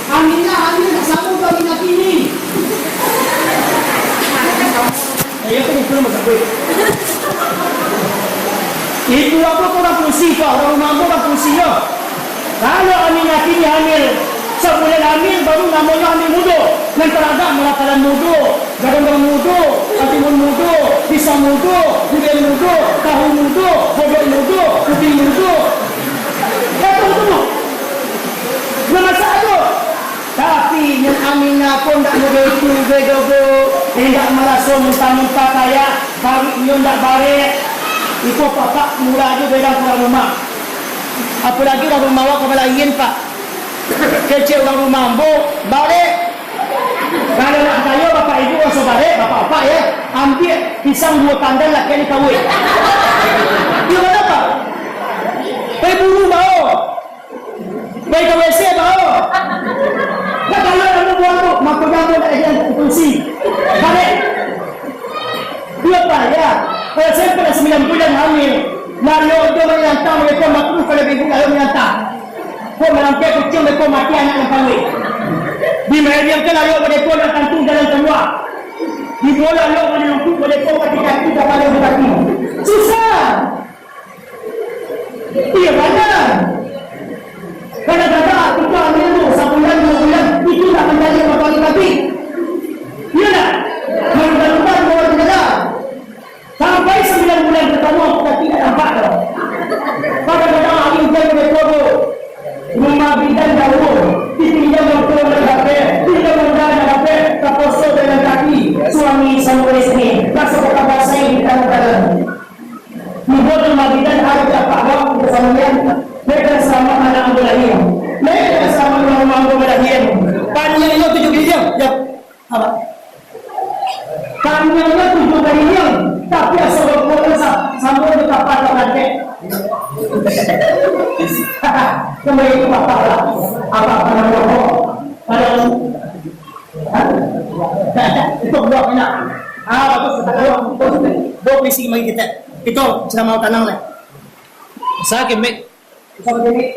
Aminah sama tu Aminah kini. Ayah kan itu nama sakit. Itu apa orang pusing kau, orang rumah orang pusing kau. Kalau Aminah kini hamil, sebulan hamil baru namanya hamil muda. Nanti ada melakalan muda, gadang muda, katimun muda, pisang muda, durian muda, tahu muda, bodok muda, putih muda. Kata tu. Nama saya. Tapi yang Aminah pun tak muda itu begitu. Tidak merasa muntah-muntah kaya, kami yang tak baik. Itu papa mula aja beda orang rumah. Apalagi orang rumah awak kepala ingin pak. Kecil orang rumah ambo balik. Kalau nak kaya bapak ibu masuk balik, bapak ya ambil pisang 2 kandang laki ni kawin. Dia kata apa? Pergi buru bau. Pergi ke WC bau. Nak kalau nak buat tu, maka jangan nak jadi fungsi. Balik. Dia payah. Kalau saya pada 9 bulan hamil, Mario dia menyantang mereka makruh kalau ibu kalau menyantang. Kau melampai kecil mereka mati anak yang kahwin. Di medium kan ayok mereka nak kantung jalan keluar. Di bola ayok menunggu mereka kaki-kaki dah paling berkaki. Susah. Iya mana? Kadang-kadang kita ambil tu 1 bulan 2 bulan itu tak menjadi kaki-kaki. Iya tak? Mudah-mudahan bawa jenazah. Sampai 9 bulan pertama kita tidak nampak tau. Kadang-kadang ahli ujian mereka tu rumah bidan jauh, ditinggal mertua mereka, tidak mendadak dapat terposo dengan kaki suami sama isteri. Masuk ke kamar saya di dalam. Membuat rumah bidan harus dapat waktu bersama dia. Mereka sama anak ambil lahir. Mereka sama rumah ambil lahir. Panjangnya 7 jam. Ya, apa? Panjangnya 7 jam. Tapi asal boleh sampai ke kapal lantai. Kembali ke kapal lah. Apa nama kau? Pada itu buat banyak. Bagus kita dua polisi mari kita. Itu sudah mau tenang lah. Saya kemek. Saya kemek.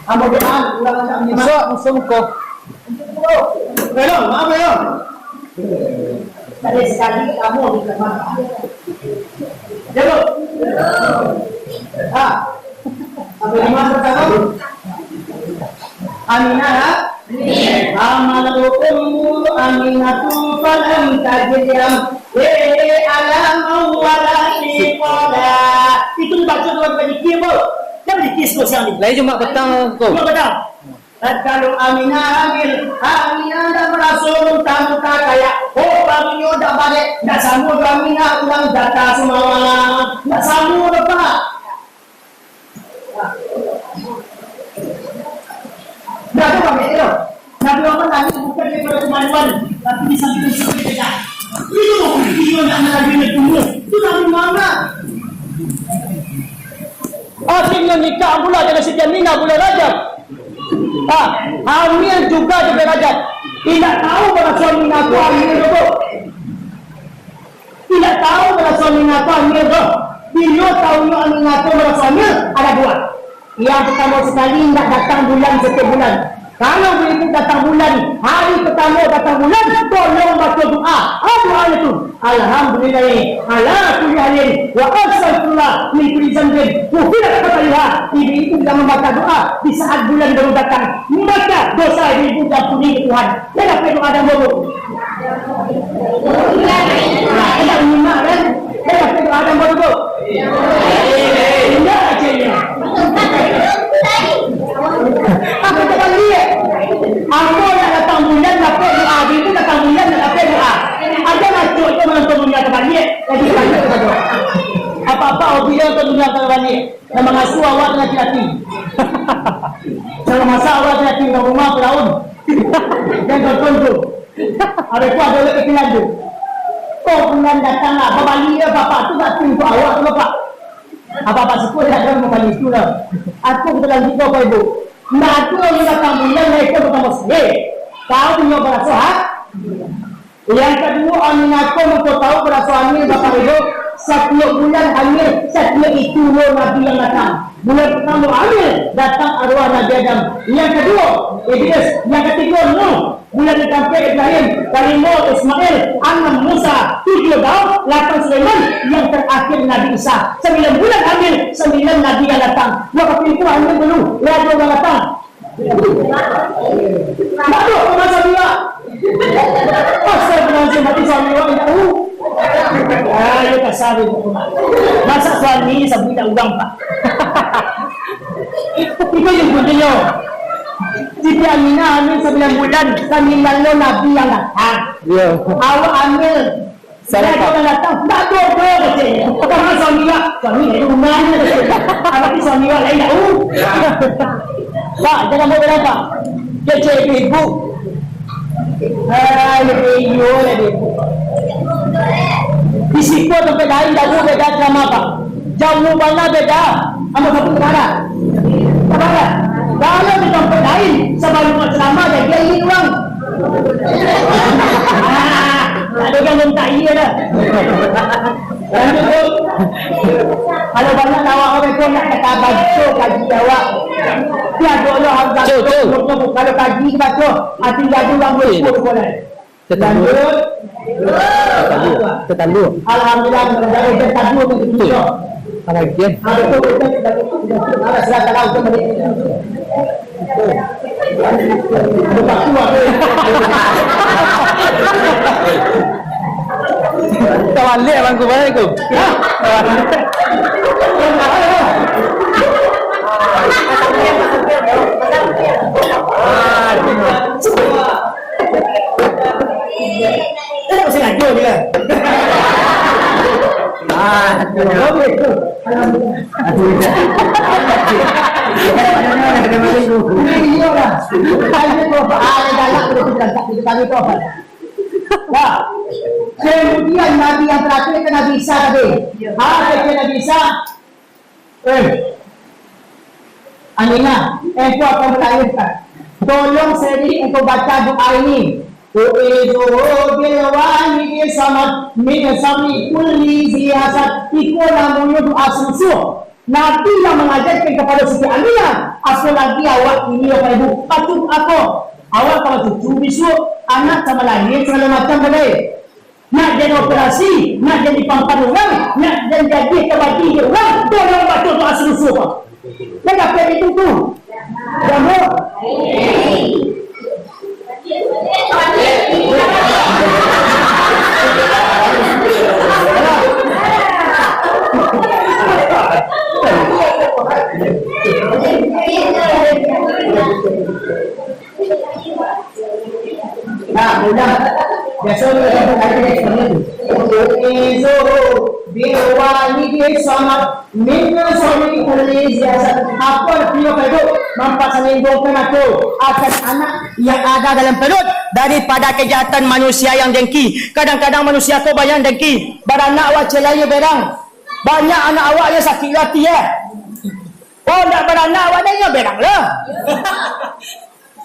Ambil doa, ulang macam ni. Masuk kau. Belum, maaf belum. Tadi sekali kamu di kamar. Jauh. Apa yang masuk kamu? Aminah. Amalukum aminatu falam tajidam alam walati qala. Itu baca dua kali kiam. Jangan dikis kau siang ni. Lain cuma petang kau. Cuma petang. Kalau Aminah hamil, Aminah dah merasa muntah-muntah kayak baginya dah balik, dah sambut Aminah ulang data semua, dah sambut apa? Dah tu kami itu, Nabi Muhammad tadi bukan daripada kemaluan, tapi bisa kita beda. Itu video yang Nabi tunggu, itu Nabi Muhammad. Akhirnya nikah pula dengan Siti Aminah bulan Rajab. Hamil juga di derajat. Tidak tahu pada suami aku hamil itu. Tidak tahu pada suami aku hamil itu. Bila tahu hamil aku pada suami ada 2. Yang pertama sekali tidak datang bulan setiap bulan. Kalau begitu datang bulan, hari pertama datang bulan, tolong baca doa. Apa itu? Alhamdulillah, ala kulli halin, wa astaghfirullah min kulli dhanbin. Tidak kata ibu itu tidak membaca doa di saat bulan baru datang. Maka dosa ibu diampuni Tuhan. Jangan perlu ada bodoh. Tidak menyimak kan? Jangan perlu ada bodoh. Tidak aja. Apa kata dia? Aku nak datang bulan dapat doa, itu datang bulan nak dapat doa. Ada masuk itu menonton dunia terbalik, jadi banyak doa. Apa-apa dia untuk dunia terbalik. Dan mengasuh awak dengan laki-laki. Kalau masa awak laki di rumah berlaun, dan tertentu. Ada tu ada lagi kepilan tu. Oh bulan datanglah, babali dia bapak tu tak untuk awak tu bapak. Apa-apa syukur dia ada membalik itu lah. Aku betul lagi kau ibu. Nah tu yang datang bulan mereka bertambah sedih. Kau punya berasa. Yang kedua, Aminah aku untuk tahu pada suami bapak ibu setiap bulan hamil, setiap itu Nabi yang datang. Bulan pertama hamil, datang arwah Nabi Adam. Yang kedua, Idris. Yang ketiga, Nuh. Bulan keempat, Ibrahim. Kelima, Ismail. 6, Musa. 7, Daud. 8, Sulaiman. Yang terakhir, Nabi Isa. 9 bulan hamil, 9 Nabi yang datang. Waktu itu hamil dulu, Raja yang datang. Maklum, masa dia. Pasal penansi mati suami orang tidak tahu. Ayo kasar itu. Masa suami sabun tak ugang pak. Itu yang pentingnya. Siti Aminah hamil 9 bulan, 9 Nabi yang datang. Awak hamil. Saya kalau datang, tak ada katanya. Karena suami itu rumahnya. Apa suami lain tahu? Pak, jangan mau berapa? Dia cek ibu. Ibu. Di situ tempat lain jauh beda sama Pak. Jauh mana beda? Sama satu negara. Apa? Kalau di tempat lain, sebelum selama dia ingin uang. Tak ada yang minta iya dah. Kalau banyak awak orang tu nak kata baca kaji awak. Tiada Allah harus baca. Kalau kaji baca, hati jadi orang boleh. Tetandu. Alhamdulillah berada di tetandu begitu. Alhamdulillah. Ada tu kita ada serata tahu tu balik. Bukan kuat. Kawan lihat bangku mana tu? Kawan. Tak sengaja dia. Kemudian Nabi yang terakhir ke Nabi Isa tadi. Nabi Isa. Aminah, engkau akan melahirkan. Tolong sendiri engkau baca doa ini. U'idhu bilwahidi samad min sami kulli ziyasat. Itu namanya doa susu. Nabi yang mengajarkan kepada Siti Aminah. Asal lagi awak ini apa ibu? Patut apa? Awak kalau cucu besok, anak sama lahir segala macam boleh. Nak jadi operasi, nak jadi pampan orang, nak jadi kebati orang, tolong baca doa susu apa? Nak apa itu tu? Jangan. Nah, mudah. Biasanya kita ada seperti itu. Izo biwahidi samad min sami kulli ziyasat. Apa artinya itu? Mempersenggungkan aku akan anak yang ada dalam perut daripada kejahatan manusia yang dengki. Kadang-kadang manusia tu banyak dengki. Beranak awak celaya berang. Banyak anak awak yang sakit hati ya. Oh, nak beranak awak dah berang lah.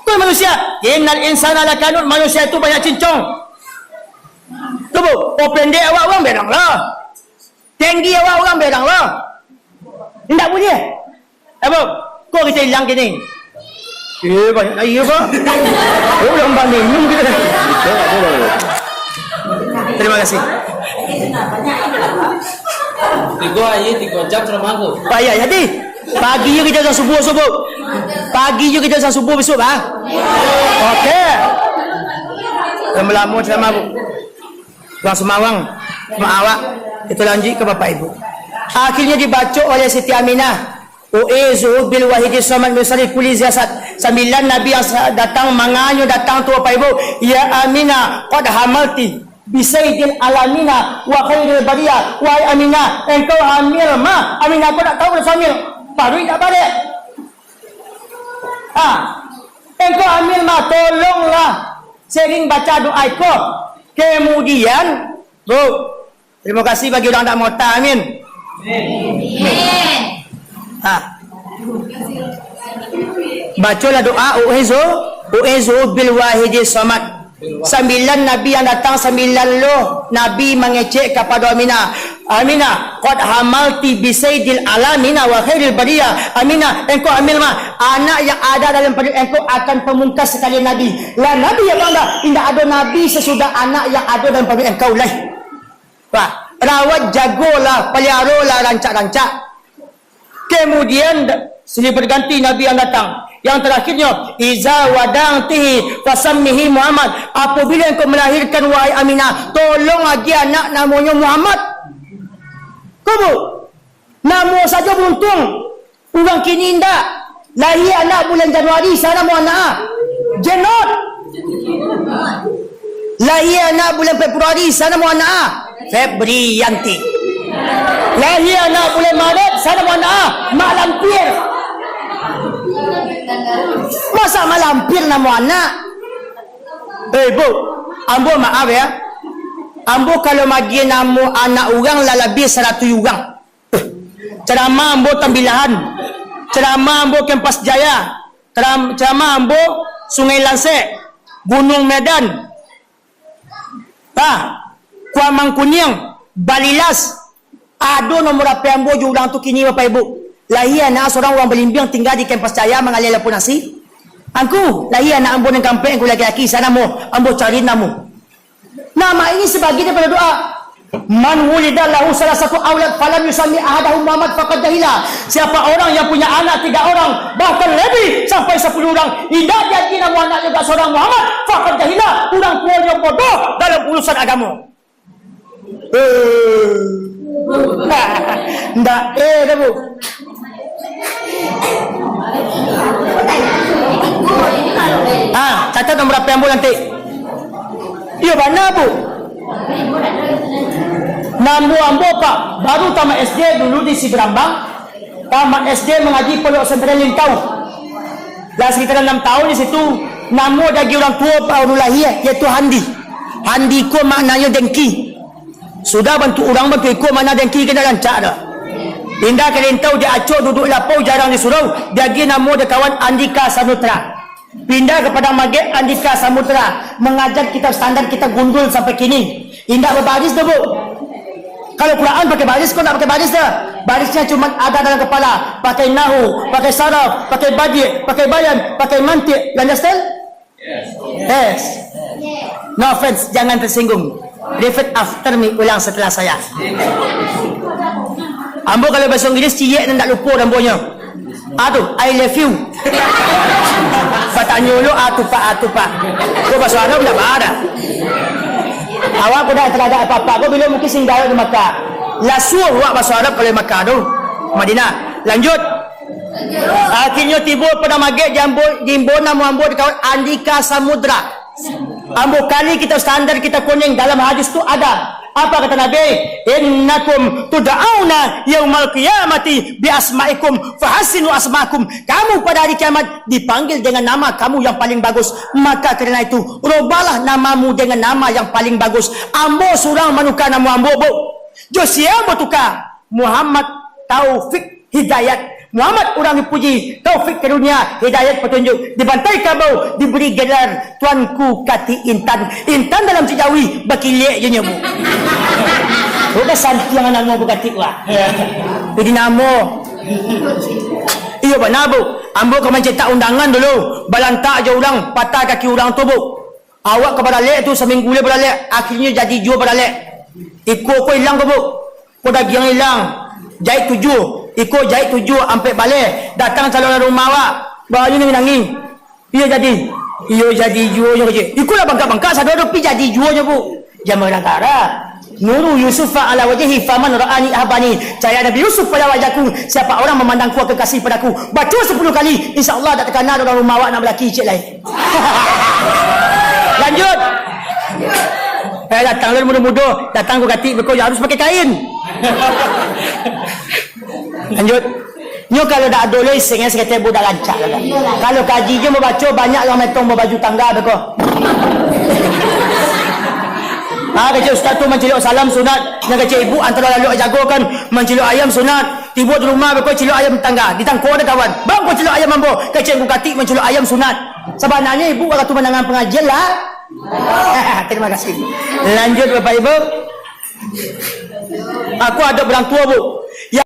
Tu manusia. Innal insana lakanun, manusia itu banyak cincong. Tu bu, oh pendek awak orang berang lah. Tinggi awak orang berang lah. Tidak boleh. Apa? Kau kita hilang gini. Banyak lagi apa? Orang banding minum kita. Terima kasih. 3 jam sudah mampu. Payah jadi. Pagi je kita subuh. Pagi je kita subuh besok ah. Okey. Lama-lama selama bu. Bang Semawang, mak awak itu lanjut ke bapak ibu. Akhirnya dibaca oleh Siti Aminah. U'idhu bil wahidi samad min sari kulli ziyasat. 9 Nabi yang datang manganyo datang tu bapak ibu. Ya Aminah, qad hamalti bisaidil alamina wa khairil bariyah. Wahai Aminah, engkau hamil ma. Aminah kau tak tahu dah hamil. Baru tak balik. Engkau hamil ma, tolonglah sering baca doa itu. Kemudian, bu, terima kasih bagi orang tak mau tak, amin. Bacalah doa u'idhu bil wahidi samad. 9 Nabi yang datang, 9 Nabi mengecek kepada Aminah. Amina, qad hamalti bisaydil alamina wa khairil bariyah. Amina, engkau ambil anak yang ada dalam perut engkau akan pemungkas sekalian nabi. La nabi ya Allah, tidak ada nabi sesudah anak yang ada dalam perut engkau lah. Wah, rawat jagolah, peliharalah rancak-rancak. Kemudian silih berganti nabi yang datang. Yang terakhirnya, iza wadangtihi fasammihi Muhammad. Apabila engkau melahirkan wahai Aminah, tolong lagi anak namanya Muhammad. Kamu nama saja beruntung. Orang kini indah lahir anak bulan Januari, sana mau anak Jenot. Lahir anak bulan Februari, sana mau anak Febrianti. Lahir anak bulan Maret, sana mau anak Mak Lampir. Masa Mak Lampir nama anak? Bu, ambo maaf ya, ambo kalau magi nama anak orang lah lebih 100 orang. Ceramah ambo Tambilahan, ceramah ambo Kempas Jaya, ceramah ambo Sungai Lansek, Gunung Medan, Kuala Mangkunyang, Balilas. Ada nomor apa ambo jurang tu kini Bapak Ibu. Lahir anak seorang orang Belimbing tinggal di Kempas Jaya mengalir lepun nasi. Aku lahir anak ambo yang kampung, aku laki-laki sana mo ambo cari namu. Nama ini sebagian daripada doa. Man wulida lahu salah satu aulad falam yusalli ahadahu Muhammad faqad jahila. Siapa orang yang punya anak 3 orang bahkan lebih sampai 10 orang, tidak jadi nama anak juga seorang Muhammad, faqad jahila, orang tua yang bodoh dalam urusan agama. Ndak dah bu. Catat nombor apa yang bu nanti. Iya mana bu? Nambu ambo pak, baru tamat SD dulu di Siberambang. Tamat SD mengaji Pondok Sentral Lintau. Dah sekitar 6 tahun di situ. Nama dari orang tua Pak Lahir iaitu Handi. Handi ko maknanya dengki. Sudah bantu orang bantu ikut mana dengki kena rancak dah. Pindah ke Lintau dia acur duduk lapau jarang di surau. Dia pergi nama dia kawan Andika Sanutra. Pindah kepada Magek Andika Samudra, mengajar kitab standar kita gundul sampai kini. Indah berbaris dah bu. Kalau Quran pakai baris, kau nak pakai baris dah. Barisnya cuma ada dalam kepala. Pakai nahu, pakai saraf, pakai badi, pakai bayan, pakai mantik. You understand? Yes. No offense, jangan tersinggung. Repeat after me, ulang setelah saya. Ambo kalau bahasa Inggeris ciyek dan tak lupa ambonya. Aduh, I love you. Patanya lu atupa. Kau bahasa Arab tak ada. Awak pun dah terada apa-apa. Kau bila mungkin singgah di Makkah. Lasuh awak bahasa Arab kalau Makkah tu. Madinah. Lanjut. Akhirnya tiba pada maghrib jimbo nama ambo dekat Andika Samudra. Ambo kali kita standar kita kuning dalam hadis tu ada. Apa kata Nabi? Innakum tuda'auna yaumal qiyamati bi asma'ikum fahasinu asma'akum. Kamu pada hari kiamat dipanggil dengan nama kamu yang paling bagus. Maka kerana itu robalah namamu dengan nama yang paling bagus. Ambo surang menukar nama ambo bu. Josia ambo tukar Muhammad Taufik Hidayat. Muhammad orang dipuji, taufik ke dunia, hidayat petunjuk. Dibantai kabau, diberi gelar Tuanku Kati Intan. Intan dalam Cijawi berkilik je nyamu. Udah santi yang nama berkati wah. Jadi nama. Iya benar bu. Ambo kau cetak undangan dulu. Balantak je orang, patah kaki orang tu bu. Awak ke baralek tu seminggu le baralek. Akhirnya jadi jual baralek. Ikut kau hilang ke bu. Kau dah yang hilang. Jahit 7. Ikut jahit 7 sampai balik. Datang calon rumah awak. Baru ni nangis. Ia jadi. Ia jadi jualnya kerja. Ikutlah bangka-bangka. Sadar pergi jadi jualnya bu. Jamaah negara. Nuru Yusuf ala wajhi faman ra'ani ahbani. Cahaya Nabi Yusuf pada wajahku. Siapa orang memandangku akan kasih padaku. Baca 10 kali. InsyaAllah tak terkenal orang rumah awak nak berlaki cik lain. Lanjut. Datang lu muda-muda. Datang ku kati. Kau harus pakai kain. Lanjut. Nyo kalau dah ada lesen saya kata budak lancar lah. Kalau kaji je membaca banyak orang metong berbaju tangga beko. Kecil ustaz tu menciluk salam sunat. Dengan kecil ibu antara lalu jago kan menciluk ayam sunat. Tiba di rumah beko ciluk ayam tangga. Ditangkau ada kawan. Bang kau ciluk ayam mambo. Kecil bukati menciluk ayam sunat. Sebenarnya ibu waktu menangan pengajian lah. Terima kasih. Lanjut Bapak Ibu. Aku ada orang tua bu. Yang